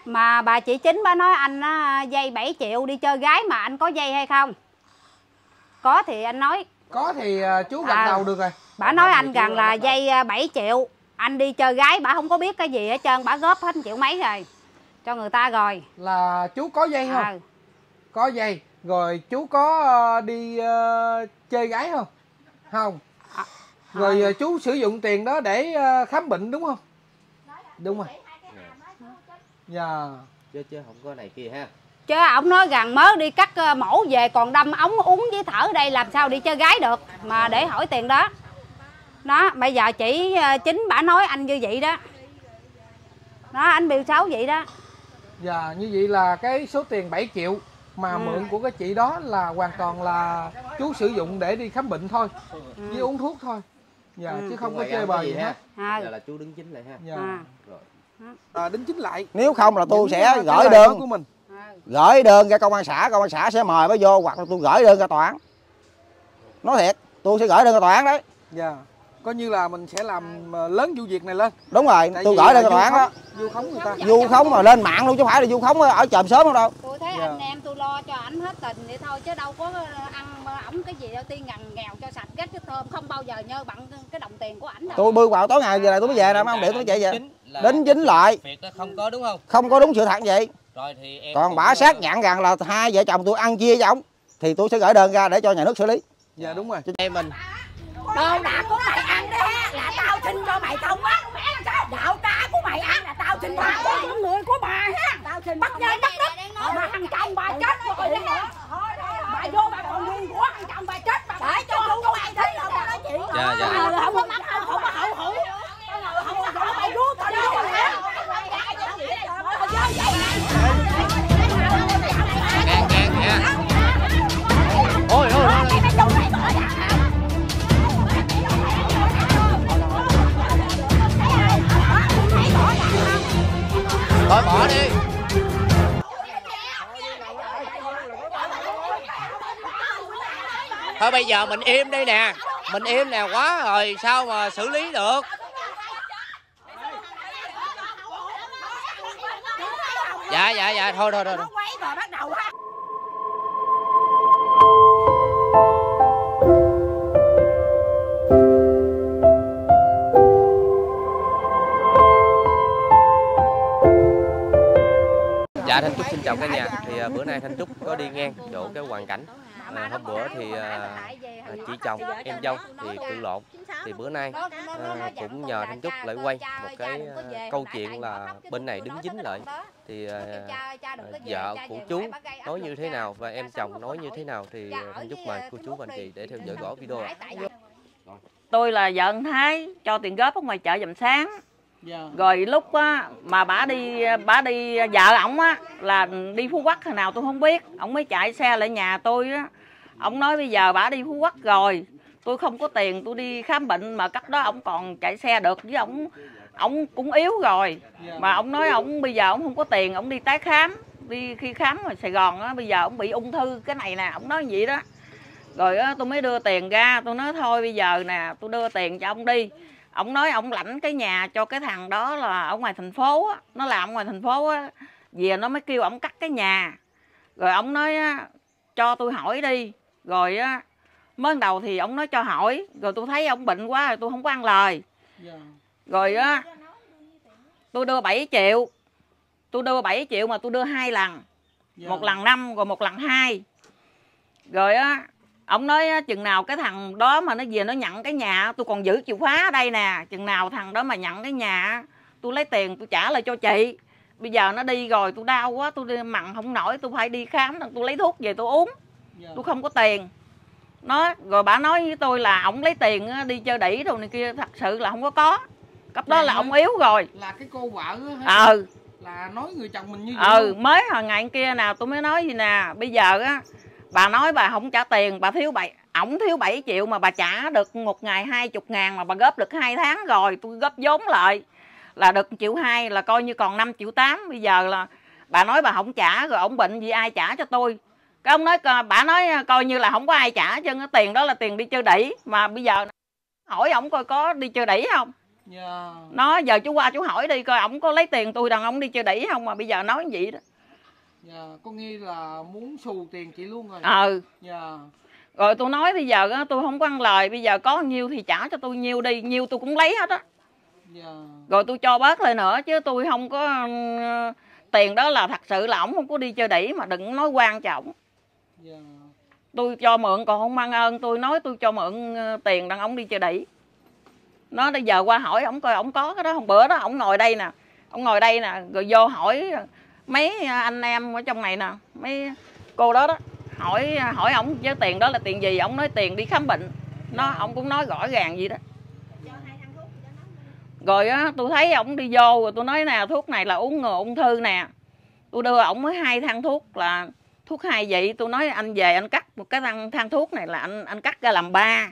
Mà bà chị Chính bà nói anh vay 7 triệu đi chơi gái, mà anh có vay hay không? Có thì anh nói. Có thì chú gật đầu được rồi. Bà nói anh rằng là vay 7 triệu anh đi chơi gái, bà không có biết cái gì hết trơn, bà góp hết 1 triệu mấy rồi cho người ta rồi. Là chú có vay không? Có vay. Rồi chú có đi chơi gái không? Không. Rồi chú sử dụng tiền đó để khám bệnh đúng không? Đúng rồi. Dạ. Chứ không có này kia ha. Chứ ổng nói rằng mới đi cắt mổ về còn đâm ống uống với thở đây, làm sao đi chơi gái được mà để hỏi tiền đó. Đó, bây giờ chị Chính bả nói anh như vậy đó. Đó, anh biểu xấu vậy đó. Dạ, như vậy là cái số tiền 7 triệu mà mượn của cái chị đó là hoàn toàn là chú sử dụng để đi khám bệnh thôi, với uống thuốc thôi. Dạ, chứ không có chơi bời gì hết. Giờ là chú đứng chính lại ha. Dạ. Rồi. Đính chính lại. Nếu không là tôi sẽ gửi đơn của mình. Gửi đơn ra công an xã sẽ mời mới vô, hoặc là tôi gửi đơn ra tòa án. Nói thiệt, tôi sẽ gửi đơn ra tòa án đấy. Dạ. Coi như là mình sẽ làm lớn vụ việc này lên. Đúng rồi, tôi gửi đơn ra tòa án đó. Vu khống người ta. Vu khống mà lên mạng luôn chứ không phải là vu khống ở chòm sớm đâu. Tôi thấy anh em tôi lo cho ảnh hết tình vậy thôi, chứ đâu có ăn ổng cái gì đâu, tiên ngần nghèo cho sạch cái thơm, không bao giờ nhớ bằng cái đồng tiền của ảnh đâu. Tôi bư vào tối ngày giờ này tôi mới về nè, mấy ông điện tôi chạy về. Đính chính lại. Việc đó không có đúng không? Không có đúng sự thật vậy. Rồi thì em còn bả xác nhận rằng là hai vợ chồng tôi ăn chia với ổng thì tôi sẽ gửi đơn ra để cho nhà nước xử lý. Dạ đúng rồi. Em mình đồ đạc của mày ăn đấy là tao xin cho mày không á. Đạo trá của mày ăn là tao xin cho con người của bà ha. Tao xin bắt nhai bắt đất mà thằng chồng bà chết rồi đó. Bà vô bà còn nguyên của thằng chồng bà chết mà để cho tôi có ai thấy đâu tao nói chuyện. Không có mắt không có hậu hữu. Không có rõ mày rút tao đi rồi hả? Gan nha. Ôi ôi. Thôi bỏ đi. Thôi bây giờ mình im đây nè. Mình im nè, quá rồi sao mà xử lý được. Dạ thôi. Dạ, Thanh Trúc xin chào cả nhà. Thì bữa nay Thanh Trúc có đi ngang chỗ cái hoàn cảnh hôm bữa thì chị chồng em dâu thì cự lộn, thì bữa nay cũng nhờ Thanh Trúc lại quay một cái câu chuyện là bên này đứng dính lại, thì vợ của chú nói như thế nào và em chồng nói như thế nào, thì Thanh Trúc mời cô chú và anh chị để theo dõi rõ video. Tôi là vợ anh Thái cho tiền góp ở ngoài chợ Dầm Sáng. Rồi lúc á, mà bả đi vợ ổng á là đi Phú Quốc hồi nào tôi không biết, ổng mới chạy xe lại nhà tôi á. Ổng nói bây giờ bả đi Phú Quốc rồi, tôi không có tiền tôi đi khám bệnh, mà cách đó ổng còn chạy xe được, với ổng cũng yếu rồi. Mà ổng nói ổng bây giờ ổng không có tiền, ổng đi tái khám, đi khi khám ở Sài Gòn á, bây giờ ổng bị ung thư cái này nè, ổng nói vậy đó. Rồi á, tôi mới đưa tiền ra, tôi nói thôi bây giờ nè, tôi đưa tiền cho ông đi. Ông nói ông lãnh cái nhà cho cái thằng đó là ở ngoài thành phố á, nó làm ngoài thành phố á, về nó mới kêu ông cắt cái nhà. Rồi ông nói á, cho tôi hỏi đi. Rồi á, mới đầu thì ông nói cho hỏi, rồi tôi thấy ông bệnh quá rồi tôi không có ăn lời. Rồi á, tôi đưa 7 triệu. Tôi đưa 7 triệu mà tôi đưa 2 lần. Một lần 5 rồi một lần 2. Rồi á, ông nói chừng nào cái thằng đó mà nó về nó nhận cái nhà, tôi còn giữ chìa khóa ở đây nè, chừng nào thằng đó mà nhận cái nhà tôi lấy tiền tôi trả lại cho chị. Bây giờ nó đi rồi tôi đau quá, tôi đi mặn không nổi, tôi phải đi khám, tôi lấy thuốc về tôi uống. Tôi không có tiền. Rồi bà nói với tôi là ổng lấy tiền đi chơi đỉ đồ này kia, thật sự là không có. Cấp đó là ổng yếu rồi. Là cái cô vợ á. Là nói người chồng mình như vậy. Mới hồi ngày kia nào tôi mới nói gì nè, bây giờ á bà nói bà không trả tiền, bà ổng thiếu 7 triệu mà bà trả được một ngày 20 ngàn, mà bà góp được 2 tháng rồi, tôi góp vốn lại là được 1,2 triệu, là coi như còn 5,8 triệu. Bây giờ là bà nói bà không trả, rồi ổng bệnh gì ai trả cho tôi. Cái ông nói, bà nói coi như là không có ai trả, chứ cái tiền đó là tiền đi chơi đỉ. Mà bây giờ hỏi ổng coi có đi chơi đỉ không. Nó giờ chú qua chú hỏi đi coi ổng có lấy tiền tôi đàn ông đi chơi đẩy không mà bây giờ nói vậy đó. Có nghĩa là muốn xù tiền chị luôn rồi. Rồi tôi nói bây giờ tôi không có ăn lời, bây giờ có nhiêu thì trả cho tôi nhiêu đi, nhiêu tôi cũng lấy hết á. Rồi tôi cho bớt lại nữa chứ tôi không có tiền đó là thật sự là ổng không có đi chơi đẩy mà đừng nói quan trọng. Tôi cho mượn còn không mang ơn, tôi nói tôi cho mượn tiền đàn ông đi chơi đẩy. Nó bây giờ qua hỏi ổng coi ổng có cái đó không. Bữa đó ổng ngồi đây nè, rồi vô hỏi mấy anh em ở trong này nè, mấy cô đó đó, hỏi ổng chứ tiền đó là tiền gì, ổng nói tiền đi khám bệnh. Ổng cũng nói rõ ràng gì đó. Rồi á tôi thấy ổng đi vô rồi tôi nói nè, thuốc này là uống ngừa ung thư nè. Tôi đưa ổng mới 2 thang thuốc là thuốc 2 vị. Tôi nói anh về anh cắt một cái thang thuốc này là anh cắt ra làm 3.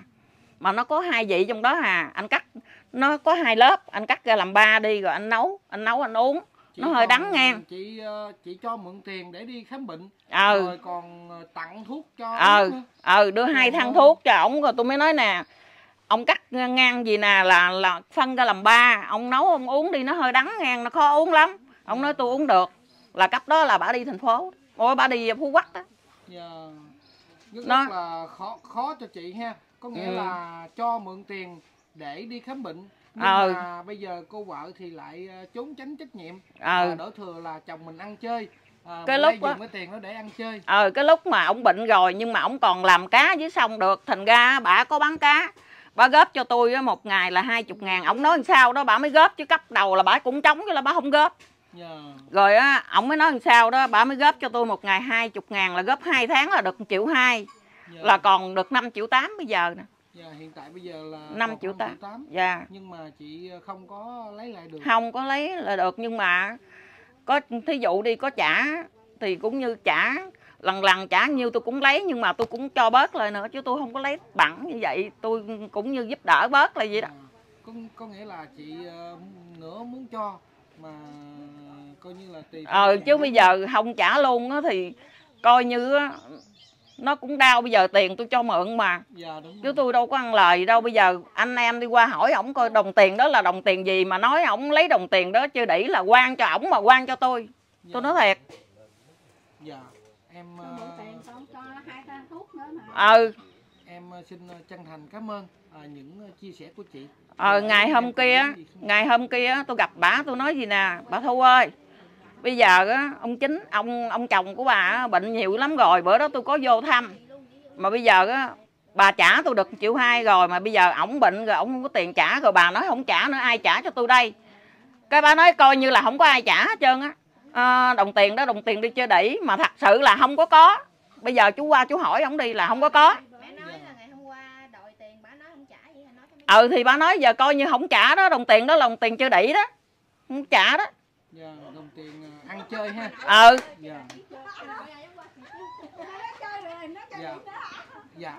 Mà nó có 2 vị trong đó anh cắt nó có 2 lớp, anh cắt ra làm 3 đi rồi anh nấu anh uống. Nó hơi đắng nghe. Chị cho mượn tiền để đi khám bệnh. Rồi còn tặng thuốc cho đưa 2 thang thuốc cho ổng. Rồi tôi mới nói nè, ông cắt ngang gì nè là phân ra làm 3, ông nấu ông uống đi, nó hơi đắng ngang, nó khó uống lắm. Ông nói tôi uống được. Là cấp đó là bả đi thành phố, bả đi Phú Quốc đó. Rất là khó cho chị ha. Có nghĩa là cho mượn tiền để đi khám bệnh, nhưng mà bây giờ cô vợ thì lại trốn tránh trách nhiệm, đổ thừa là chồng mình ăn chơi, cái lúc dùng cái tiền đó để ăn chơi. Cái lúc mà ông bệnh rồi nhưng mà ông còn làm cá dưới sông được, thành ra bả có bán cá, bả góp cho tôi một ngày là 20.000. Ông nói làm sao đó bả mới góp, chứ cấp đầu là bả cũng trống chứ là bả không góp. Rồi á ổng mới nói làm sao đó bả mới góp cho tôi một ngày 20.000, là góp 2 tháng là được 1,2 triệu, là còn được 5,8 triệu bây giờ nè. Hiện tại bây giờ là 5,8 triệu. Nhưng mà chị không có lấy lại được. Không có lấy lại được, nhưng mà có thí dụ đi có trả thì cũng như trả lần trả nhiêu tôi cũng lấy, nhưng mà tôi cũng cho bớt lại nữa chứ tôi không có lấy bằng như vậy, tôi cũng như giúp đỡ bớt là vậy đó. Có nghĩa là chị nữa muốn cho mà coi như là tiền. Chứ bây giờ không trả luôn á thì coi như nó cũng đau. Bây giờ tiền tôi cho mượn mà, chứ tôi đâu có ăn lời gì đâu. Bây giờ anh em đi qua hỏi ổng coi đồng tiền đó là đồng tiền gì, mà nói ổng lấy đồng tiền đó chơi đẩy là quan cho ổng mà quan cho tôi. Tôi nói thiệt. Em em xin chân thành cảm ơn những chia sẻ của chị. Ngày hôm kia tôi gặp bả, tôi nói gì nè, bà Thu ơi, bây giờ á ông chồng của bà bệnh nhiều lắm rồi. Bữa đó tôi có vô thăm, mà bây giờ á bà trả tôi được 1,2 triệu rồi, mà bây giờ ổng bệnh rồi ổng không có tiền trả, rồi bà nói không trả nữa, ai trả cho tôi đây? Cái bà nói coi như là không có ai trả hết trơn á. Đồng tiền đó đồng tiền đi chơi đẩy, mà thật sự là không có. Bây giờ chú qua chú hỏi ổng đi là không có. Thì bà nói giờ coi như không trả đó, đồng tiền đó là đồng tiền chơi đẩy đó, không trả đó. Đồng tiền ăn chơi ha.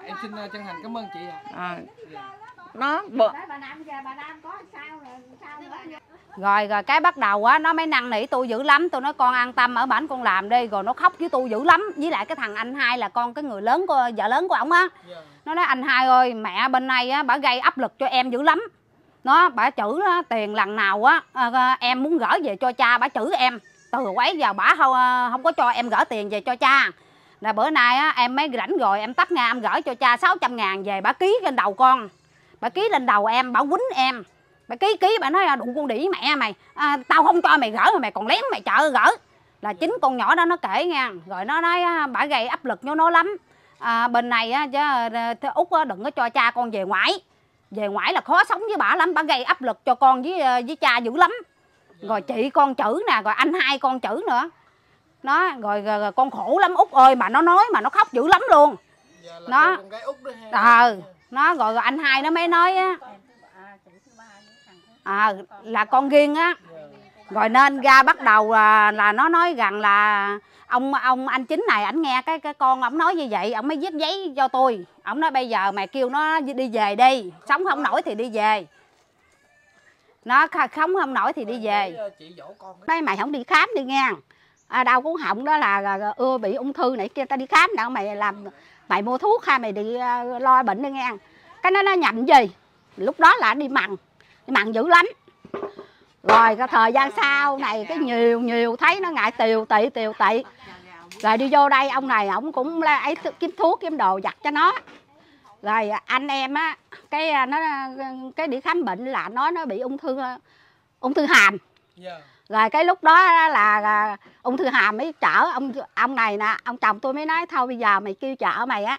Em xin chân thành cảm ơn chị ạ. Rồi cái bắt đầu á nó mới năn nỉ tôi dữ lắm. Tôi nói con an tâm ở bển con làm đi. Rồi nó khóc với tôi dữ lắm. Với lại cái thằng anh hai là con cái người lớn của vợ lớn của ổng á. Nó nói anh hai ơi, mẹ bên này á bả gây áp lực cho em dữ lắm. Bả chửi tiền lần nào á em muốn gửi về cho cha bả chửi em. Từ quấy giờ bả không có cho em gửi tiền về cho cha. Là bữa nay á em mới rảnh rồi em tắt nga em gửi cho cha 600.000 về, bả ký lên đầu con. Bả ký lên đầu em, bả quýnh em. Bà ký bà nói đụng con đĩ mẹ mày, tao không cho mày gỡ mà mày còn lén mày chợ gỡ. Là chính con nhỏ đó nó kể nha. Rồi nó nói bà gây áp lực cho nó lắm. Bên này á chứ Út đừng có cho cha con về ngoại. Về ngoại là khó sống với bà lắm, bà gây áp lực cho con với cha dữ lắm. Rồi chị con chữ nè, rồi anh hai con chữ nữa. Rồi con khổ lắm Út ơi, mà nó nói mà nó khóc dữ lắm luôn. Rồi anh hai nó mới nói á là con riêng á. Rồi nên ra bắt đầu là nó nói rằng là ông anh Chính này ảnh nghe cái con ổng nói như vậy, ổng mới viết giấy cho tôi. Ổng nói bây giờ mày kêu nó đi về đi, sống không nổi thì đi về. Nó sống không nổi thì đi về. Nói mày không đi khám đi nghe. Đau cuống họng đó là bị ung thư này kia, ta đi khám đâu, mày mua thuốc hay mày đi lo bệnh đi nghe. Cái nó nhậm gì. Lúc đó là đi mần. mặn dữ lắm. Rồi cái thời gian sau này cái nhiều thấy nó ngại tiều tị. Rồi đi vô đây ông này ổng cũng ấy kiếm thuốc kiếm đồ giặt cho nó. Rồi anh em á cái đi khám bệnh là nó bị ung thư hàm. Rồi cái lúc đó là ung thư hàm mới chở ông này nè, ông chồng tôi mới nói thôi bây giờ mày kêu chở mày á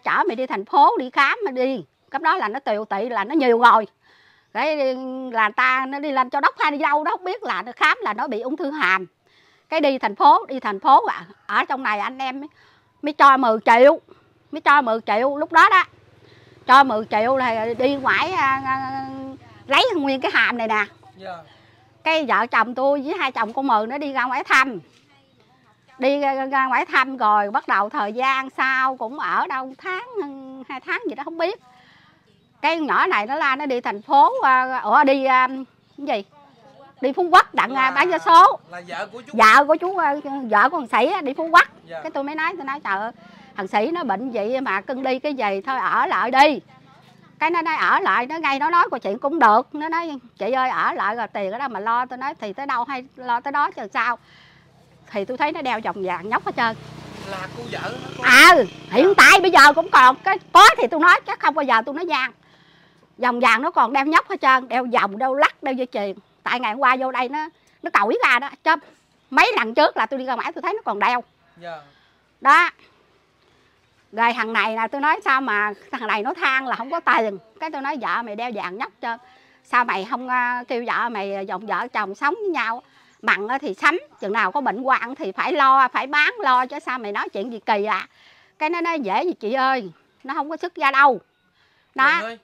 chở mày đi thành phố đi khám mà đi. Cấp đó là nó tiều tị là nó nhiều rồi. Cái là ta nó đi lên Châu Đốc hay đi đâu đó không biết, là nó khám là nó bị ung thư hàm. Cái đi thành phố ở trong này anh em mới cho 10 triệu. Mới cho 10 triệu lúc đó đó. Cho 10 triệu là đi ngoài lấy nguyên cái hàm này nè. Cái vợ chồng tôi với hai chồng con Mừng nó đi ra ngoài thăm. Đi ra ngoài thăm rồi bắt đầu thời gian sau cũng ở đâu tháng 2 tháng gì đó không biết. Cái nhỏ này nó đi thành phố đi cái gì? Đi Phú Quốc đặng bán vé số. Là vợ của chú. Vợ của chú, vợ của thằng Sĩ đi Phú Quốc. Cái tôi mới nói trời ơi, thằng Sĩ nó bệnh vậy mà cưng đi cái gì thôi ở lại đi. Cái nó nói ở lại, nó ngay nó nói câu chuyện cũng được. Nó nói chị ơi ở lại rồi tiền ở đâu mà lo. Tôi nói thì tới đâu hay lo tới đó chứ sao. Thì tôi thấy nó đeo vòng vàng nhóc hết trơn. Là cô vợ nó. Hiện tại bây giờ cũng còn có thì tôi nói chắc không bao giờ tôi nói gian. Vòng vàng nó còn đeo nhóc hết trơn, đeo vòng, đeo lắc, đeo dây chuyền. Tại ngày hôm qua vô đây nó cẩu ra đó, chứ mấy lần trước là tôi đi ra ngoài tôi thấy nó còn đeo. Đó. Rồi thằng này là tôi nói sao mà thằng này nó than là không có tiền. Cái tôi nói vợ mày đeo vàng nhóc trơn. Sao mày không kêu vợ mày dòng vợ chồng sống với nhau. Mặn thì sắm, chừng nào có bệnh hoạn thì phải lo, phải bán lo chứ sao mày nói chuyện gì kỳ à. Cái nó nói dễ gì chị ơi, nó không có sức ra đâu. Đó. Ơi,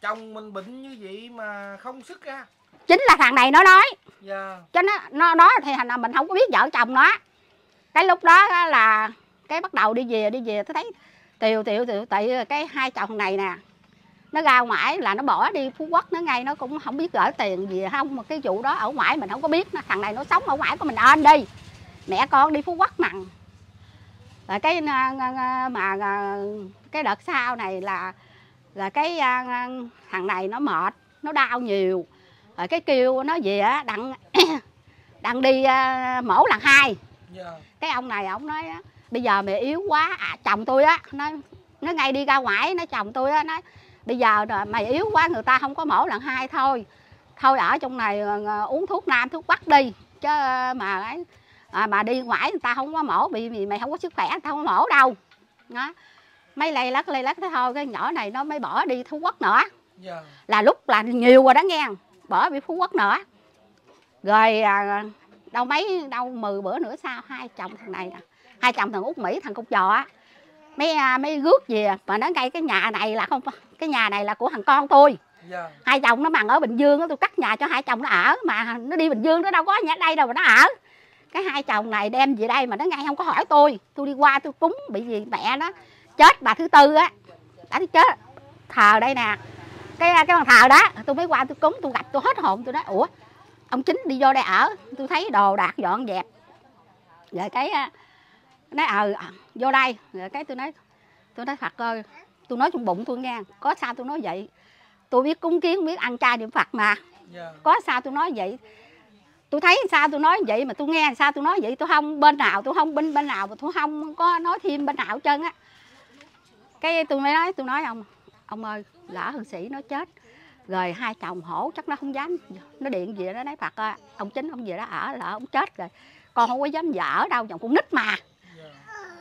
chồng mình bệnh như vậy mà không sức ra. Chính là thằng này nó nói. Chứ nó nói thì mình không có biết vợ chồng nó. Cái lúc đó là cái bắt đầu đi về tôi thấy tiều tị cái hai chồng này nè. Nó ra ngoài là nó bỏ đi Phú Quốc, nó ngay nó cũng không biết gửi tiền gì không, mà cái vụ đó ở ngoài mình không có biết. Thằng này nó sống ở ngoài của mình ơn đi. Mẹ con đi Phú Quốc mặn. Rồi cái mà cái đợt sau này là cái thằng này nó mệt, nó đau nhiều. Rồi cái kêu nó về á đặng đi mổ lần 2. Cái ông này ông nói bây giờ mẹ yếu quá. Chồng tôi á nó ngay đi ra ngoài, nó chồng tôi á nói bây giờ mày yếu quá người ta không có mổ lần 2 thôi ở trong này uống thuốc nam thuốc bắc đi chứ mà đi ngoài người ta không có mổ vì mày không có sức khỏe người ta không có mổ đâu. Đó. Mấy lây lắc thế thôi cái nhỏ này nó mới bỏ đi Phú Quốc nữa. Là lúc là nhiều rồi đó nghe, bỏ đi Phú Quốc nữa. Rồi đâu 10 bữa nữa sau hai chồng thằng này nè, hai chồng thằng Út Mỹ thằng cục giò á mấy rước về mà nó ngay cái nhà này là không, cái nhà này là của thằng con tôi. Hai chồng nó bằng ở Bình Dương đó, tôi cắt nhà cho hai chồng nó ở mà nó đi Bình Dương nó đâu có nhà đây đâu mà nó ở. Cái hai chồng này đem về đây mà nó ngay không có hỏi tôi đi qua tôi cúng bị gì mẹ nó chết bà thứ tư á đã chết thờ đây nè, cái bàn thờ đó tôi mới qua tôi cúng tôi gặp tôi hết hồn tôi nói ủa ông Chính đi vô đây ở, tôi thấy đồ đạc dọn dẹp rồi cái nói vô đây rồi cái tôi nói Phật ơi, tôi nói trong bụng tôi nghe có sao tôi nói vậy, tôi biết cúng kiến biết ăn chay niệm Phật mà có sao tôi nói vậy, tôi thấy sao tôi nói vậy mà tôi nghe sao tôi nói vậy, tôi không bên nào tôi không bên nào mà tôi không có nói thêm bên nào hết trơn á. Cái tôi mới nói ông ơi lỡ hương sĩ nó chết rồi hai chồng hổ chắc nó không dám, nó điện về nó nói Phật ơi, ông Chính ông về đó ở lỡ ông chết rồi con không có dám về ở đâu, chồng con nít mà.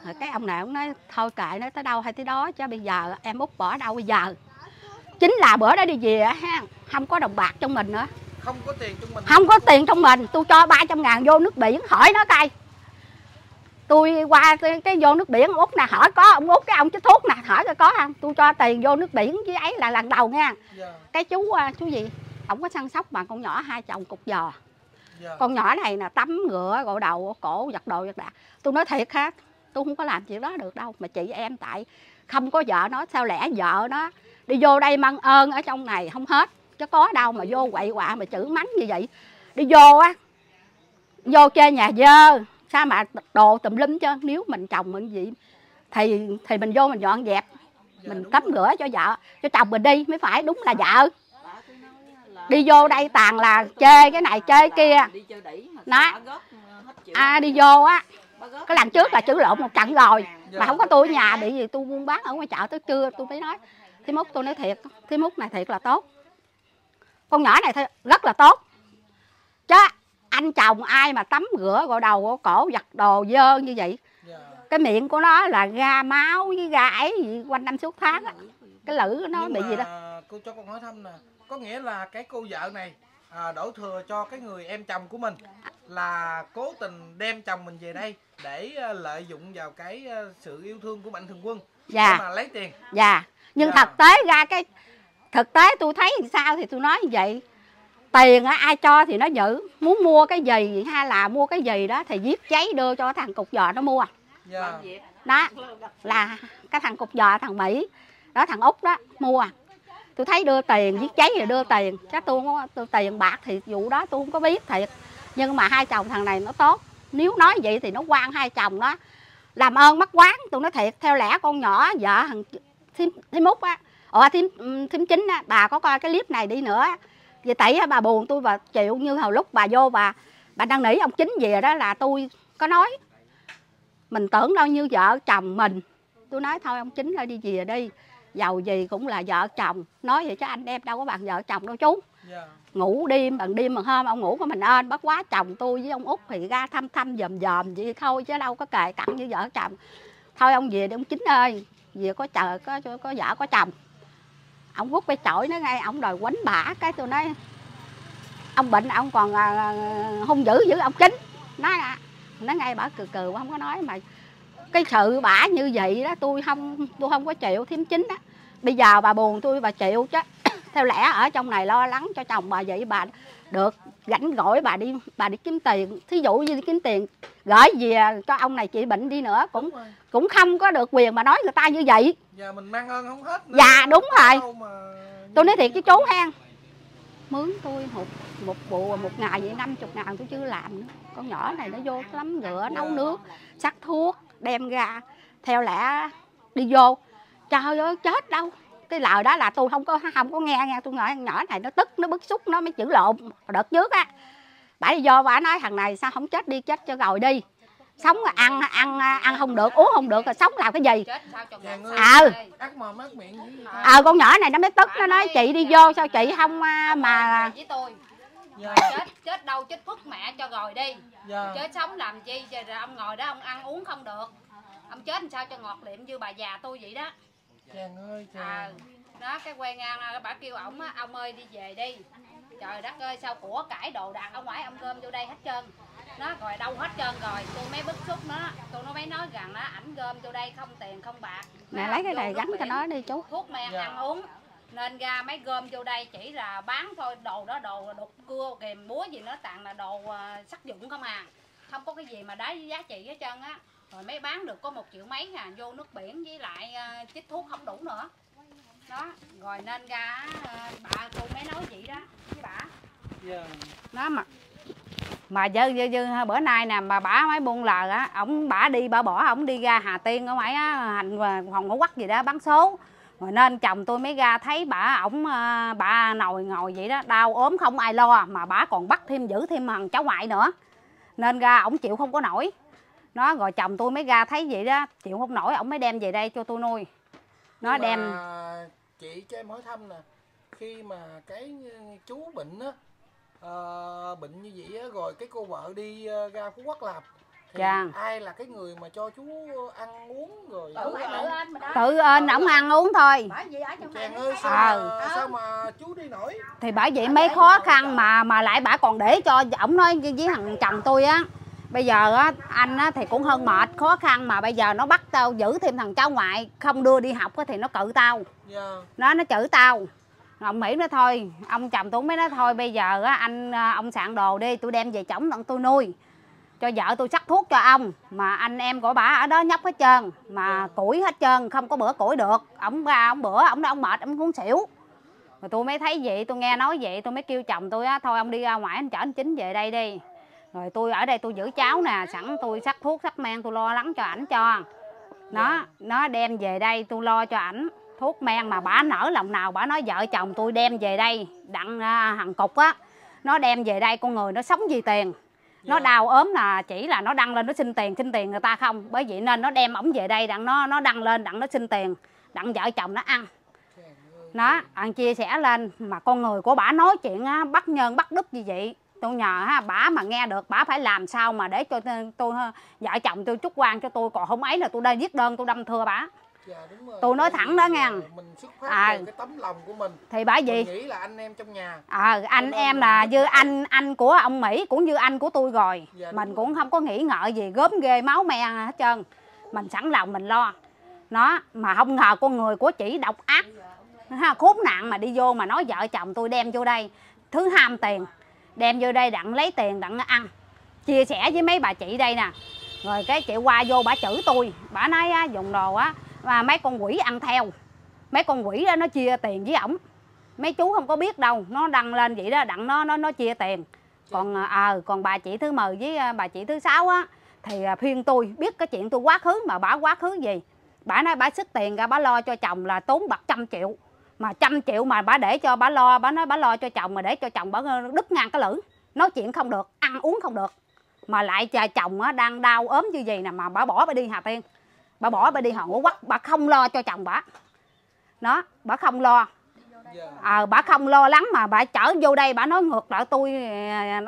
Rồi cái ông này ông nói thôi kệ nó tới đâu hay tới đó chứ bây giờ em Út bỏ đâu bây giờ. Chính là bữa đó đi về ha, không có đồng bạc trong mình nữa. Không có tiền trong mình. Không có tiền trong mình, tôi cho 300.000 vô nước biển hỏi nó coi. Tôi qua cái vô nước biển ông Út nè hỏi có, ông Út cái ông chích thuốc nè hỏi coi có không. Tôi cho tiền vô nước biển với ấy là lần đầu nha. Cái chú gì? Ông có săn sóc mà con nhỏ hai chồng cục giò. Con nhỏ này là tắm rửa gội đầu cổ giặt đồ giặt đạc. Tôi nói thiệt ha, tôi không có làm chuyện đó được đâu. Mà chị em tại không có vợ nó, sao lẽ vợ nó đi vô đây mang ơn ở trong này không hết. Chứ có đâu mà vô quậy quạ mà chửi mắng như vậy. Đi vô á, vô chơi nhà dơ, sao mà đồ tùm lum chứ. Nếu mình chồng mình gì thì mình vô mình dọn dẹp, mình tắm rửa cho vợ, cho chồng mình đi mới phải, đúng là vợ. đi vô đây toàn là chê cái này chê kia. Đó. Đi vô á, cái lần trước là chửi lộn một trận rồi, mà không có tôi ở nhà, bị gì tôi buôn bán ở ngoài chợ tới trưa tôi mới nói. Thím Út, tôi nói thiệt, thím Út này thiệt là tốt, con nhỏ này rất là tốt chứ anh chồng ai mà tắm rửa gội đầu gội cổ giặt đồ dơ như vậy. Cái miệng của nó là ra máu với ra ấy gì quanh năm suốt tháng á. Cái lưỡi của nó bị gì đó. Cô cho con hỏi thăm nè, có nghĩa là cái cô vợ này đổ thừa cho cái người em chồng của mình là cố tình đem chồng mình về đây để lợi dụng vào cái sự yêu thương của Mạnh Thường Quân để mà lấy tiền. Dạ. Nhưng thực tế ra thực tế tôi thấy sao thì tôi nói như vậy. Tiền ai cho thì nó giữ, muốn mua cái gì hay là mua cái gì đó thì viết giấy đưa cho thằng cục giò nó mua. Đó là cái thằng cục giò, thằng Mỹ đó, thằng Úc đó mua. Tôi thấy đưa tiền, viết giấy rồi đưa tiền, chứ tôi tiền bạc thì vụ đó tôi không có biết thiệt. Nhưng mà hai chồng thằng này nó tốt, nếu nói vậy thì nó quan hai chồng nó làm ơn mắc quán. Tôi nói thiệt, theo lẽ con nhỏ vợ thằng thím Út á, thím Chính á, bà có coi cái clip này đi nữa về tẩy bà buồn tôi và chịu. Như hồi lúc bà vô bà năn nỉ ông Chính về đó là tôi có nói mình tưởng đâu như vợ chồng mình. Tôi nói thôi ông Chính ơi đi về đi, giàu gì cũng là vợ chồng. Nói vậy chứ anh em đâu có bằng vợ chồng đâu chú. Ngủ đêm bằng hôm ông ngủ của mình ơn, bất quá chồng tôi với ông Út thì ra thăm dòm vậy thôi chứ đâu có kề cận như vợ chồng. Thôi ông về đi ông Chính ơi, về có vợ có chồng. Ông rút cái chổi nó ngay, ông đòi quánh bả. Cái tôi nói ông bệnh ông còn hung dữ ông Chính. Nó ngay bả cười không có nói. Mà cái sự bả như vậy đó tôi không có chịu thím Chính đó. Bây giờ bà buồn tôi bà chịu chứ. Theo lẽ ở trong này lo lắng cho chồng bà vậy, bà được rảnh rỗi bà đi kiếm tiền. Thí dụ như đi kiếm tiền gửi về cho ông này chị bệnh đi nữa cũng không có được quyền mà nói người ta như vậy. Dạ mình mang ơn không hết nữa. Dạ đúng rồi. Tôi nói thiệt với chú hen, mướn tôi một bộ một ngày vậy 50.000 tôi chưa làm nữa. Con nhỏ này nó vô tắm rửa nấu nước sắc thuốc đem ra. Theo lẽ đi vô trời ơi chết đâu. Cái lời đó là tôi không có nghe. Tôi nói nhỏ này nó tức nó bức xúc nó mới chửi lộn. Đợt trước á bà đi vô bà nói thằng này sao không chết đi chết cho rồi đi. Sống ăn không được uống không được rồi sống làm cái gì. Con nhỏ này nó mới tức, nó nói chị đi vô sao chị không mà với tôi. Chết đâu chết phức mẹ cho rồi đi. Chết sống làm chi rồi ông ngồi đó ông ăn uống không được. Ông chết làm sao cho ngọt liệm như bà già tôi vậy đó. Chàng ơi chàng. Đó cái quay ngang bà kêu ổng á, ông ơi đi về đi. Trời đất ơi sao của cải đồ đạc ở ngoài ông gom vô đây hết trơn. Nó rồi đâu hết trơn rồi, tôi mới bức xúc nó, tôi nó mới nói rằng á ảnh gom vô đây không tiền không bạc. Nè lấy cái này gắn cho nó đi chú. Thuốc men ăn uống. Nên ra mấy gom vô đây chỉ là bán thôi, đồ đó đồ đục cưa kìm búa gì nó toàn là đồ sắc dụng không à. Không có cái gì mà đá giá trị hết trơn á. Rồi mới bán được có 1 triệu mấy à, vô nước biển với lại chích thuốc không đủ nữa. Đó, rồi nên ra bà tôi mới nói vậy đó với bà. Đó mà bữa nay nè mà bả mới buông lời á, bả đi bả bỏ ổng đi ra Hà Tiên ở ngoài á, hành phòng ngũ quắc gì đó bán số. Rồi nên chồng tôi mới ra thấy bà ngồi vậy đó, đau ốm không ai lo mà bả còn bắt thêm giữ thêm thằng cháu ngoại nữa. Nên ra ổng chịu không có nổi. Nó rồi chồng tôi mới ra thấy vậy đó, chịu không nổi ổng mới đem về đây cho tôi nuôi. Nó đem chị cho em hỏi thăm nè, khi mà cái chú bệnh á, bệnh như vậy á, rồi cái cô vợ đi ra Phú Quốc làm thì ai là cái người mà cho chú ăn uống rồi tự ổng ăn uống thôi. Chàng ơi sao mà chú đi nổi. Thì bởi vậy mấy khó khăn mà lại bả còn để cho ổng nói với thằng chồng tôi á. Bây giờ á anh á thì cũng hơn mệt khó khăn mà bây giờ nó bắt tao giữ thêm thằng cháu ngoại không đưa đi học á thì nó cự tao. Nó chửi tao. Ông Mỹ nói thôi, ông chồng tôi mới nói thôi bây giờ á ông soạn đồ đi, tôi đem về chổng tận tôi nuôi. Cho vợ tôi sắc thuốc cho ông, mà anh em của bả ở đó nhóc hết trơn, mà củi hết trơn, không có bữa củi được. Ông ra ông bữa ông nói ông mệt, ông muốn xỉu. Rồi tôi mới thấy vậy, tôi nghe nói vậy, tôi mới kêu chồng tôi á thôi ông đi ra ngoài anh chở anh Chính về đây đi. Rồi tôi ở đây tôi giữ cháu nè, sẵn tôi sắc thuốc sắc men tôi lo lắng cho ảnh cho. Nó đem về đây tôi lo cho ảnh. thuốc men mà bả nở lòng nào bả nói vợ chồng tôi đem về đây, đặng thằng Cục á, nó đem về đây con người nó sống vì tiền. Nó đau ốm là chỉ là nó đăng lên nó xin tiền người ta không. Bởi vậy nên nó đem ổng về đây đặng nó đăng lên đặng nó xin tiền, đặng vợ chồng nó ăn. Nó ăn chia sẻ lên mà con người của bả nói chuyện á, bắt nhân bắt đức như vậy. Tôi nhờ bả mà nghe được bả phải làm sao mà để cho tôi vợ chồng tôi chúc quan cho tôi, còn không ấy là tôi đây viết đơn tôi đâm thưa bả. Dạ, đúng rồi. Tôi nói thẳng đó nha. Mình xuất phát từ cái tấm lòng của mình. Thì bởi vì mình nghĩ là anh em trong nhà. Anh em là như anh của ông Mỹ cũng như anh của tôi rồi. Dạ, mình cũng không có nghĩ ngợi gì gớm ghê máu me hết trơn. Mình sẵn lòng mình lo. Nó mà không ngờ con người của chị độc ác, khốn nạn mà đi vô mà nói vợ chồng tôi đem vô đây thứ ham tiền, đem vô đây đặng lấy tiền đặng ăn. Chia sẻ với mấy bà chị đây nè. Rồi cái chị qua vô bả chửi tôi, bả nói dùng đồ á mà mấy con quỷ ăn theo. Mấy con quỷ đó nó chia tiền với ổng. Mấy chú không có biết đâu, nó đăng lên vậy đó đặng nó chia tiền. Còn bà chị thứ 10 với bà chị thứ 6 á thì phiên tôi biết cái chuyện tôi quá khứ mà bả quá khứ gì. Bả nói bả sức tiền ra bả lo cho chồng là tốn bạc 100 triệu. Mà 100 triệu mà bả để cho bả lo, bả nói bả lo cho chồng mà để cho chồng bả đứt ngang cái lưỡi. Nói chuyện không được, ăn uống không được. Mà lại chồng á đang đau ốm như vậy nè mà bả bỏ bả đi Hà Tiên. Bả bỏ bả đi Hòn Ngũ Quắc, bả không lo cho chồng bả. Nó, bả không lo. Bả không lo lắng mà bả chở vô đây bả nói ngược lại tôi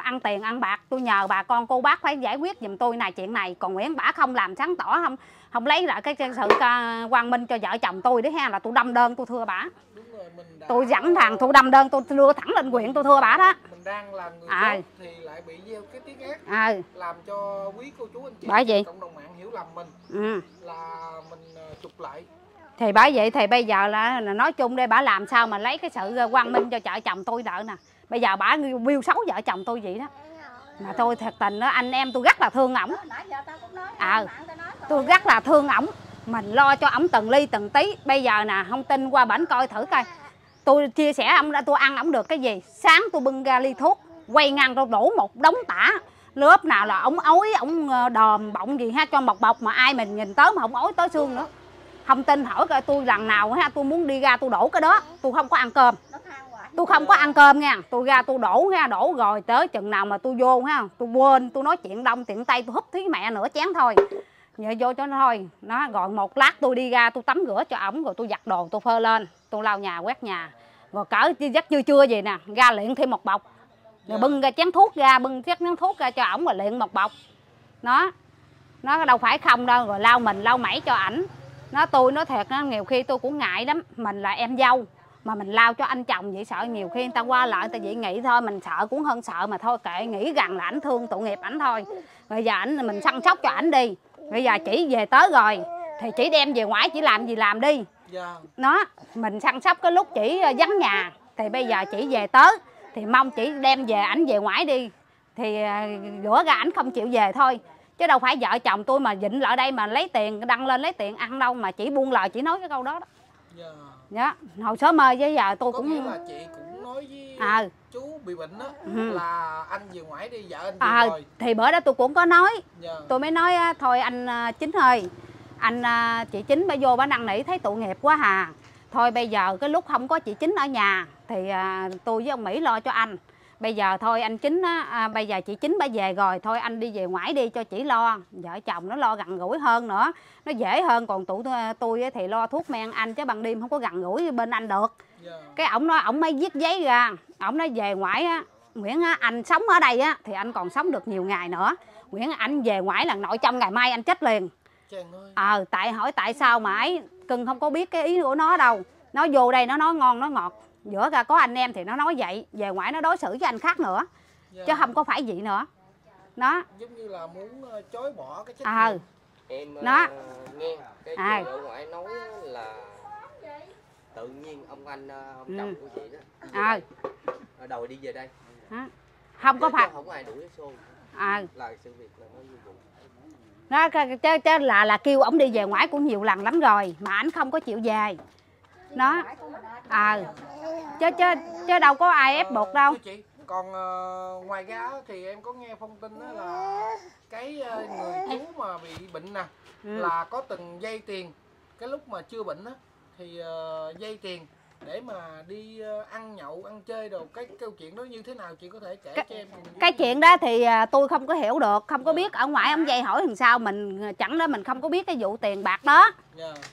ăn tiền ăn bạc, tôi nhờ bà con cô bác phải giải quyết giùm tôi này chuyện này. Còn Nguyễn bả không làm sáng tỏ, không lấy lại cái sự quang minh cho vợ chồng tôi đấy ha, là tôi đâm đơn tôi thưa bả. Tôi dẫn thằng tôi đâm đơn tôi đưa thẳng lên huyện tôi thưa bả đó. Mình đang làm người tốt thì lại bị gieo cái tiếng ác, làm cho quý cô chú anh chị bởi vậy cộng đồng mạng hiểu lầm mình là mình chụp lại. Thì bởi vậy thì bây giờ là nói chung đây bả làm sao mà lấy cái sự quang minh cho vợ chồng tôi đỡ nè. Bây giờ bả biêu xấu vợ chồng tôi vậy đó. Mà tôi thật tình đó, anh em tôi rất là thương ổng. Tôi rất là thương ổng. Mình lo cho ổng từng ly từng tí. Bây giờ nè, không tin qua bển coi thử coi. Tôi chia sẻ ổng ra tôi ăn ổng được cái gì. Sáng tôi bưng ra ly thuốc, quay ngang tôi đổ một đống tả. Lớp nào là ổng ói, ổng đờm bọng gì ha, cho một bọc mà ai mình nhìn tới mà không ói tới xương nữa. Không tin hỏi coi tôi lần nào ha, tôi muốn đi ra tôi đổ cái đó. Tôi không có ăn cơm. Tôi không có ăn cơm nha. Tôi ra tôi đổ ha, đổ rồi tới chừng nào mà tôi vô ha, tôi quên, tôi nói chuyện đông tiện tay tôi húp thí mẹ nửa chén thôi. Nhờ vô cho nó thôi. Nó rồi một lát tôi đi ra tôi tắm rửa cho ổng rồi tôi giặt đồ tôi phơ lên, tôi lau nhà quét nhà. Rồi cỡ giấc chưa gì nè, ra luyện thêm một bọc. Rồi bưng ra chén thuốc ra, bưng chén thuốc ra cho ổng rồi luyện một bọc. Nó đâu phải không đâu, rồi lau mình lau mẩy cho ảnh. Tôi nói thiệt đó, nhiều khi tôi cũng ngại lắm. Mình là em dâu mà mình lao cho anh chồng vậy, sợ nhiều khi người ta qua lại người ta vậy nghĩ thôi, mình sợ cũng hơn sợ mà thôi kệ, nghĩ rằng là ảnh thương tội nghiệp ảnh thôi. Bây giờ mình săn sóc cho ảnh đi. Bây giờ chỉ về tới rồi thì chỉ đem về ngoại, chỉ làm gì làm đi. Mình săn sóc cái lúc chỉ vắng nhà. Thì bây giờ chỉ về tới thì mong chỉ đem về ảnh về ngoại đi. Thì rửa ra ảnh không chịu về thôi. Chứ đâu phải vợ chồng tôi mà dịnh lại đây mà lấy tiền đăng lên lấy tiền ăn đâu, mà chỉ buông lời chỉ nói cái câu đó đó. Hồi sớm mơ với giờ tôi cũng nghĩa là chị cũng nói với chú bị bệnh đó là anh về ngoại đi, vợ anh về rồi. Thì bữa đó tôi cũng có nói. Tôi mới nói thôi anh Chính ơi, chị Chính bà vô bà năn nỉ thấy tội nghiệp quá hà. Thôi bây giờ cái lúc không có chị Chính ở nhà thì tôi với ông Mỹ lo cho anh. Bây giờ thôi anh Chính á, bây giờ chị Chính bà về rồi, thôi anh đi về ngoại đi cho chị lo. Vợ chồng nó lo gần gũi hơn nữa, nó dễ hơn. Còn tôi thì lo thuốc men anh, chứ ban đêm không có gần gũi bên anh được. Cái ổng nói, ổng mới viết giấy ra, ổng nói về ngoại á, Nguyễn á, anh sống ở đây á thì anh còn sống được nhiều ngày nữa. Nguyễn anh về ngoại là nội trong ngày mai anh chết liền. Tại hỏi tại sao mà ấy, cưng không có biết cái ý của nó đâu. Nó vô đây nó nói ngon nó ngọt, giữa ra có anh em thì nó nói vậy, về ngoại nó đối xử với anh khác nữa, chứ không có phải vậy nữa. Nó giống như là muốn chối bỏ cái trách nhiệm. Em nó nghe cái chuyện ở ngoại nói là tự nhiên ông anh ông chồng của chị đó đòi đi về đây, không có phải không ai đuổi cái xô, là sự việc là nó như vậy. Nó chứ là kêu ổng đi về ngoại cũng nhiều lần lắm rồi mà ảnh không có chịu về. Nó chứ đâu có ai ép buộc đâu. Chị, còn ngoài ra thì em có nghe thông tin đó là cái người chú mà bị bệnh nè là có từng vay tiền cái lúc mà chưa bệnh á, thì vay tiền để mà đi ăn nhậu, ăn chơi đồ, cái câu chuyện đó như thế nào chị có thể kể cho em? Cái chuyện đó thì tôi không có hiểu được, không có biết ở ngoại ông vay hỏi làm sao, mình chẳng đó mình không có biết cái vụ tiền bạc đó.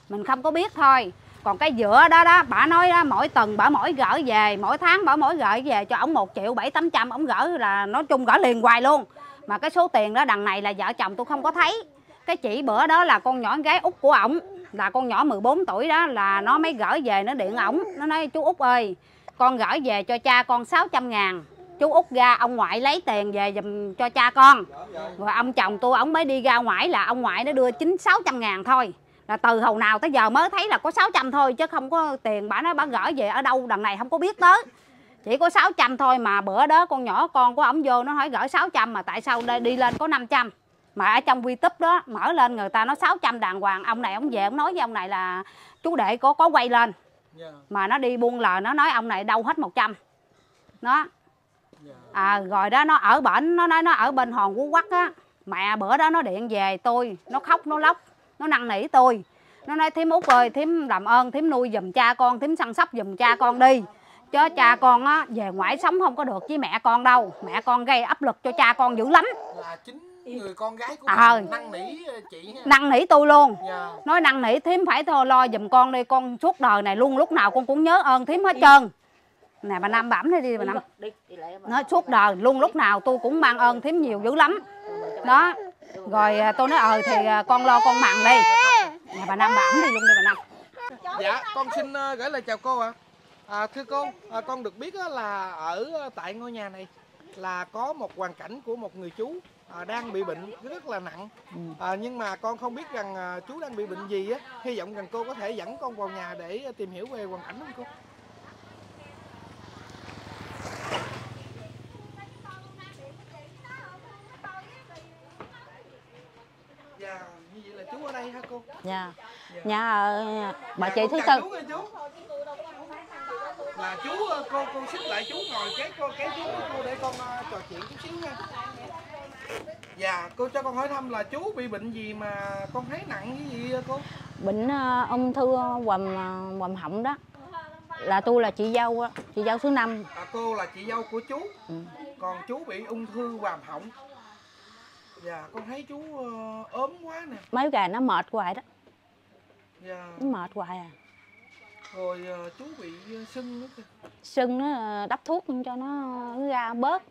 Mình không có biết thôi. Còn cái giữa đó đó, bả nói đó, mỗi tuần bả mỗi gửi về, mỗi tháng bả mỗi gửi về cho ổng 1.700.800, ổng gửi là nói chung gửi liền hoài luôn. Mà cái số tiền đó đằng này là vợ chồng tôi không có thấy. Cái chị bữa đó là con nhỏ gái út của ổng, là con nhỏ 14 tuổi đó, là nó mới gửi về, nó điện ổng, nó nói chú Út ơi, con gửi về cho cha con 600.000. Chú Út ra ông ngoại lấy tiền về giùm cho cha con. Rồi ông chồng tôi ổng mới đi ra ngoài, là ông ngoại nó đưa 600.000 thôi. Là từ hồi nào tới giờ mới thấy là có 600 thôi, chứ không có tiền bả nói bả gửi về ở đâu đằng này không có biết tới. Chỉ có 600 thôi. Mà bữa đó con nhỏ con của ổng vô nó hỏi gửi 600 mà tại sao đi lên có 500. Mà ở trong YouTube đó mở lên người ta nói 600 đàng hoàng. Ông này ông về ông nói với ông này là chú đệ có quay lên. Mà nó đi buông lời, nó nói ông này đâu hết 100. Đó. Rồi đó nó ở bển, nó nói nó ở bên Hòn Phú Quốc á. Mẹ bữa đó nó điện về tôi, nó khóc nó lóc, nó năn nỉ tôi. Nó nói thím Út ơi, thím làm ơn thím nuôi giùm cha con, thím săn sóc giùm cha con đi. Chứ cha con á về ngoại sống không có được với mẹ con đâu. Mẹ con gây áp lực cho cha con dữ lắm. Là chính người con gái của mình năn nỉ chị ha. Năn nỉ tôi luôn. Nói năn nỉ thím phải thôi lo giùm con đi, con suốt đời này luôn lúc nào con cũng nhớ ơn thím hết trơn. Nè bà Năm bẩm đi bà Năm. Nói suốt đời luôn lúc nào tôi cũng mang ơn thím nhiều dữ lắm. Đó. Rồi tôi nói thì con lo con mặn đi. Nè bà Năm bẩm đi luôn đi bà Năm. Dạ con xin gửi lời chào cô ạ. Thưa cô, con được biết là ở tại ngôi nhà này là có một hoàn cảnh của một người chú đang bị bệnh rất là nặng. Nhưng mà con không biết rằng chú đang bị bệnh gì á. Hy vọng rằng cô có thể dẫn con vào nhà để tìm hiểu về hoàn cảnh không cô? Dạ, như vậy là chú ở đây hả cô? Dạ. Nhà bà chị thứ tư. Là chú cô xích lại chú ngồi kế chú của cô để con trò chuyện chút xíu nha. Dạ, cô cho con hỏi thăm là chú bị bệnh gì mà con thấy nặng cái gì cô? Bệnh ung thư hoành họng đó. Là tôi là chị dâu á, chị dâu thứ 5. Cô là chị dâu của chú. Còn chú bị ung thư hoành họng. Dạ, con thấy chú ốm quá nè. Mấy gà nó mệt hoài đó. Dạ. Nó mệt hoài à. Rồi chú bị sưng nữa kìa. Sưng nó đắp thuốc cho nó ra bớt.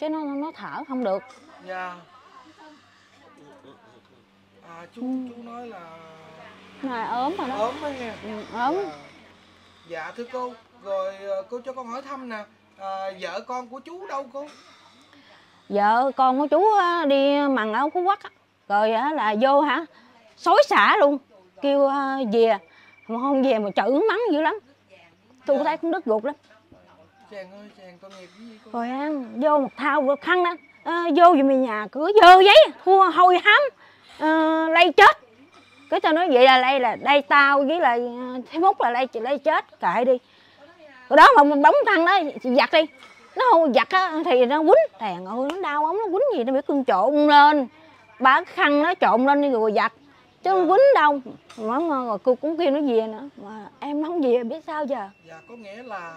Chứ nó thở không được. Dạ. Chú nói là nó ốm rồi đó. Ốm đó nghe. Ốm. Dạ thưa cô, rồi cô cho con hỏi thăm nè, vợ con của chú đâu cô? Vợ con của chú đi mần ở Phú Quốc á. Rồi là vô xối xả luôn. Kêu về, mà không về mà chửi mắng dữ lắm. Tôi thấy cũng đứt ruột lắm. Chàng ơi, chàng tội nghiệp cái gì cô? Rồi vô một thao khăn đó, vô về nhà cửa dơ giấy, thua hôi hám, lây chết. Cái tao nói vậy là đây tao với lại Thế Múc là lây chết, kệ đi. Rồi đó mà mình bóng khăn đó, giặt đi. Nó không giặt á thì nó quýnh, thèn ơi nó đau ống, nó quýnh gì nó bị cưng trộn lên. Bà khăn nó trộn lên đi rồi giặt. Chứ không quýnh đâu. Rồi cô cũng kêu nó về nữa. Mà em không về biết sao giờ. Dạ có nghĩa là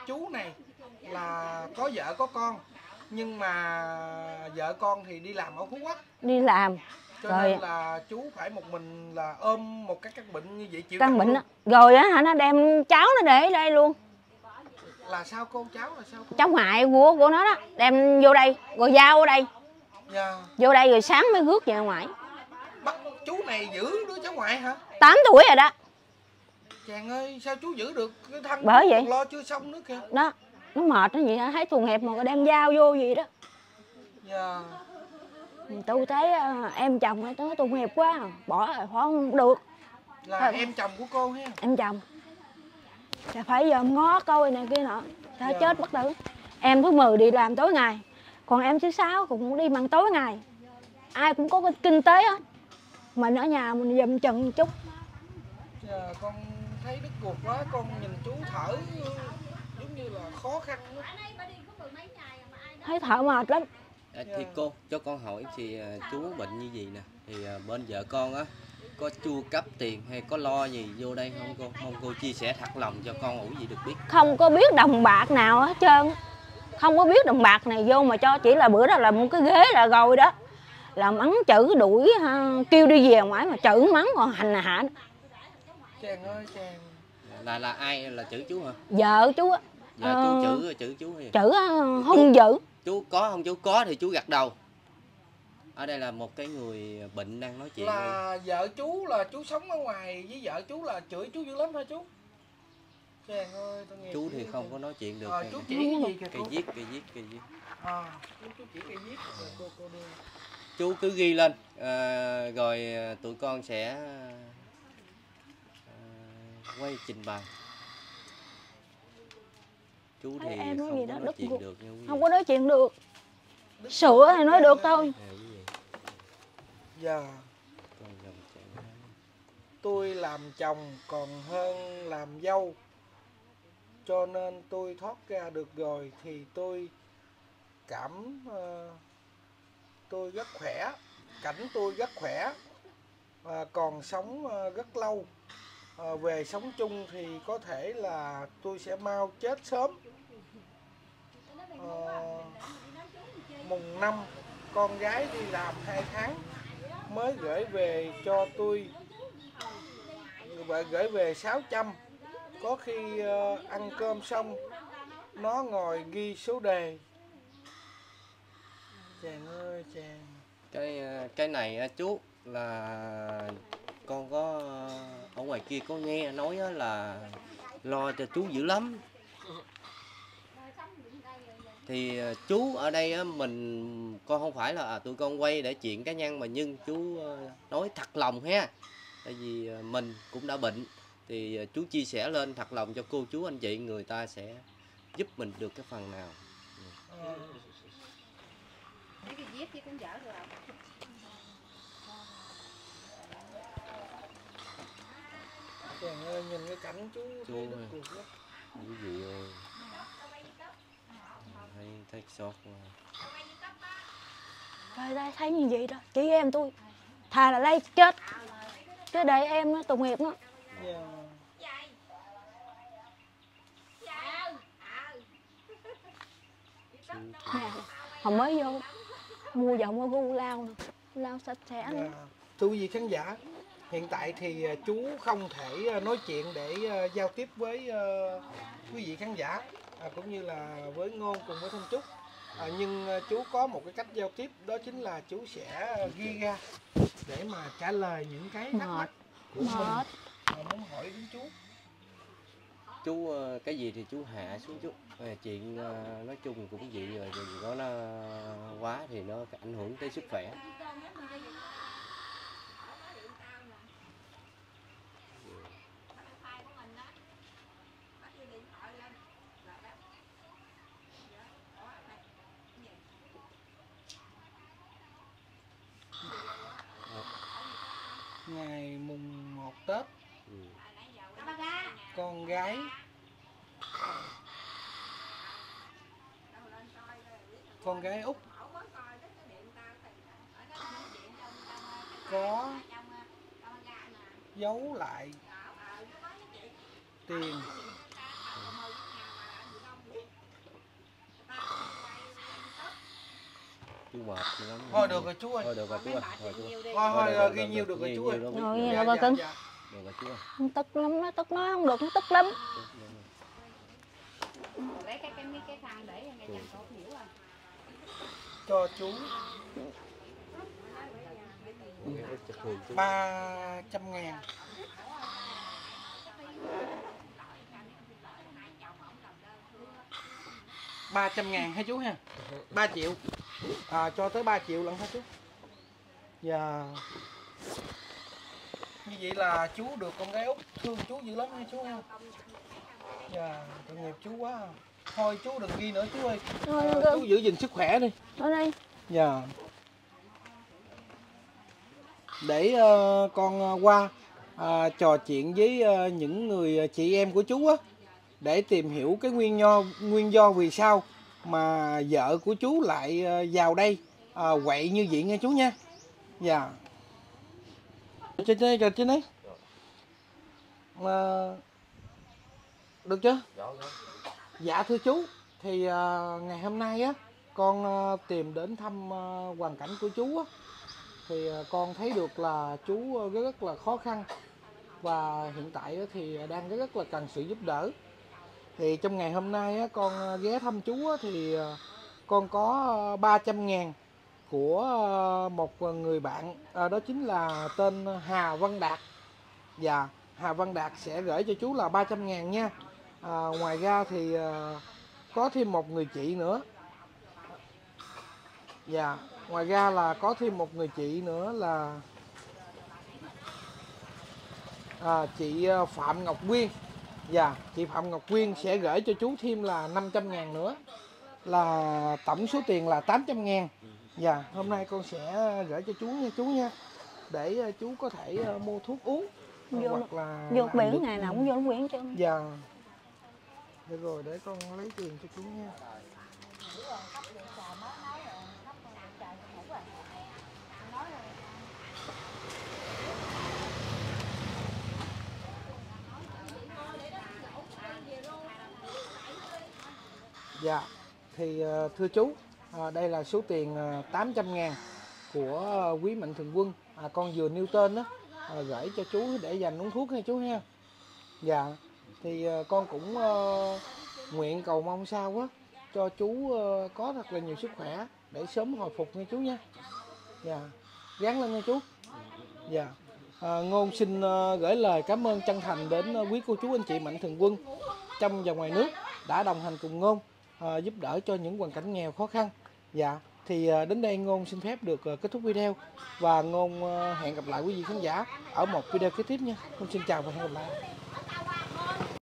chú này là có vợ có con. Nhưng mà vợ con thì đi làm ở Phú Quốc. Đi làm. Cho rồi nên là chú phải một mình là ôm một cái căn bệnh như vậy chịu. Căn bệnh đó. Rồi nó đem cháu nó để đây luôn. Là sao cô? Cháu là sao cô? Cháu ngoại của nó đó. Đem vô đây rồi giao ở đây. Dạ. Vô đây rồi sáng mới rước về ngoài. Bắt chú này giữ đứa cháu ngoại hả? 8 tuổi rồi đó. Chàng ơi sao chú giữ được cái thân? Bởi vậy lo chưa xong nữa kìa. Đó. Nó mệt nó vậy thấy thùng hẹp mà đem dao vô gì đó. Dạ. Tôi thấy em chồng nó thùng hẹp quá. Bỏ rồi không được. Là thôi. Em chồng của cô ha? Em chồng. Chà phải giờ ngó coi này kia nọ. Chà chết bất tử. Em thứ 10 đi làm tối ngày. Còn em thứ 6 cũng đi bằng tối ngày. Ai cũng có cái kinh tế hết. Mình ở nhà mình dầm chừng chút. Dạ, con thấy đứt ruột quá, con nhìn chú thở giống như là khó khăn đó. Thấy thở mệt lắm. Thì cô cho con hỏi thì chú bệnh như gì nè, thì bên vợ con á có chu cấp tiền hay có lo gì vô đây không cô? Mong cô chia sẻ thật lòng cho con ủi gì được biết. Không có biết đồng bạc nào hết trơn. Không có biết đồng bạc này vô mà cho, chỉ là bữa đó là một cái ghế là rồi đó. Là mắng chữ đuổi kêu đi về ngoài mà chữ mắng còn hành hạ. Chàng ơi chàng. Là ai là chữ chú hả? Vợ chú á. Vợ chú chữ chú hay? Chữ hung dữ. Chú có không? Chú có thì chú gật đầu. Ở đây là một cái người bệnh đang nói chuyện. Là vợ chú là chú sống ở ngoài với vợ chú là chửi chú dữ lắm hả chú? Chàng ơi, tôi nghe chú thì không có nói chuyện được. Chú chỉ cái gì kìa cây cô? viết. Chú chỉ cây viết rồi cô đưa. Chú cứ ghi lên rồi tụi con sẽ quay trình bày. Chú thì em nói không gì có đó, nói chuyện được nha. Không có nói chuyện được. Sữa thì nói được thôi. Dạ. Tôi làm chồng còn hơn làm dâu, cho nên tôi thoát ra được rồi thì tôi tôi rất khỏe, cảnh tôi rất khỏe, còn sống rất lâu. Về sống chung thì có thể là tôi sẽ mau chết sớm. Mùng 5 con gái đi làm 2 tháng mới gửi về cho tôi, gửi về 600. Có khi ăn cơm xong nó ngồi ghi số đề. Chàng ơi chàng. Cái này chú là con có ở ngoài kia có nghe nói là lo cho chú dữ lắm. Thì chú ở đây con không phải là tụi con quay để chuyện cá nhân mà, nhưng chú nói thật lòng ha. Tại vì mình cũng đã bệnh thì chú chia sẻ lên thật lòng cho cô chú anh chị, người ta sẽ giúp mình được cái phần nào. Chàng ơi nhìn cái cảnh chú thấy đất cuộc lắm. Quý vị ơi, thấy xót. Rồi đây thấy như vậy đó, chị em tôi thà là lấy chết chứ để em nó tội nghiệp nó. Nè, hồi mới vô mua dầu mua gu lau sạch sẽ nữa. Thưa quý vị khán giả, hiện tại thì chú không thể nói chuyện để giao tiếp với quý vị khán giả cũng như là với Ngôn cùng với Thanh Trúc. Nhưng chú có một cái cách giao tiếp, đó chính là chú sẽ ghi ra để mà trả lời những cái thắc mắc của mình muốn hỏi đến chú. Chú cái gì thì chú hạ xuống chút. Chuyện nói chung cũng vậy rồi, đừng nó quá thì nó ảnh hưởng tới sức khỏe. Ngày mùng 1 Tết, con gái Út có giấu lại tiền Chú mệt lắm. Thôi được rồi chú ơi. Thôi được rồi chú ơi. Thôi ghi nhiêu được rồi chú ơi. Rồi nghe là ba cưng. Được rồi chú ơi. Tức lắm, nó tức nói không được, nó tức lắm. Lấy cái khăn để ngay dàn cột hiểu rồi. Cho chú 300.000. 300.000 hả chú ha? 3 triệu. Cho tới 3 triệu lận hả chú? Dạ. Như vậy là chú được con gái Út thương chú dữ lắm nha chú ha. Dạ, tội nghiệp chú quá. Thôi chú đừng ghi nữa chú ơi. Chú giữ gìn sức khỏe đi. Ở đây. Dạ. Để con qua trò chuyện với những người chị em của chú á, để tìm hiểu cái nguyên do vì sao mà vợ của chú lại vào đây quậy như vậy nghe chú nha. Dạ. Trên đây, rồi trên đấy. Được chưa? Dạ thưa chú, thì ngày hôm nay á con tìm đến thăm hoàn cảnh của chú á, thì con thấy được là chú rất là khó khăn và hiện tại thì đang rất là cần sự giúp đỡ. Thì trong ngày hôm nay á, con ghé thăm chú á, thì con có 300.000 của một người bạn, đó chính là tên Hà Văn Đạt. Dạ, Hà Văn Đạt sẽ gửi cho chú là 300.000 nha. Ngoài ra thì có thêm một người chị nữa. Dạ, ngoài ra là có thêm một người chị nữa là chị Phạm Ngọc Quyên. Dạ, chị Phạm Ngọc Quyên sẽ gửi cho chú thêm là 500.000 nữa, là tổng số tiền là 800.000. Dạ, hôm nay con sẽ gửi cho chú nha chú nha, để chú có thể mua thuốc uống hoặc là vô biển ngày nào cũng vô biển chứ. Dạ. Được rồi, để con lấy tiền cho chú nha. Dạ, thì thưa chú, đây là số tiền 800.000 của quý Mạnh Thường Quân, con vừa nêu tên đó, gửi cho chú để dành uống thuốc nha chú ha. Dạ, thì con cũng nguyện cầu mong sao á cho chú có thật là nhiều sức khỏe để sớm hồi phục nha chú nha. Dạ, gắng lên nha chú. Dạ, Ngôn xin gửi lời cảm ơn chân thành đến quý cô chú anh chị Mạnh Thường Quân trong và ngoài nước đã đồng hành cùng Ngôn, giúp đỡ cho những hoàn cảnh nghèo khó khăn. Dạ, thì đến đây Ngôn xin phép được kết thúc video và Ngôn hẹn gặp lại quý vị khán giả ở một video kế tiếp nha. Ngôn xin chào và hẹn gặp lại.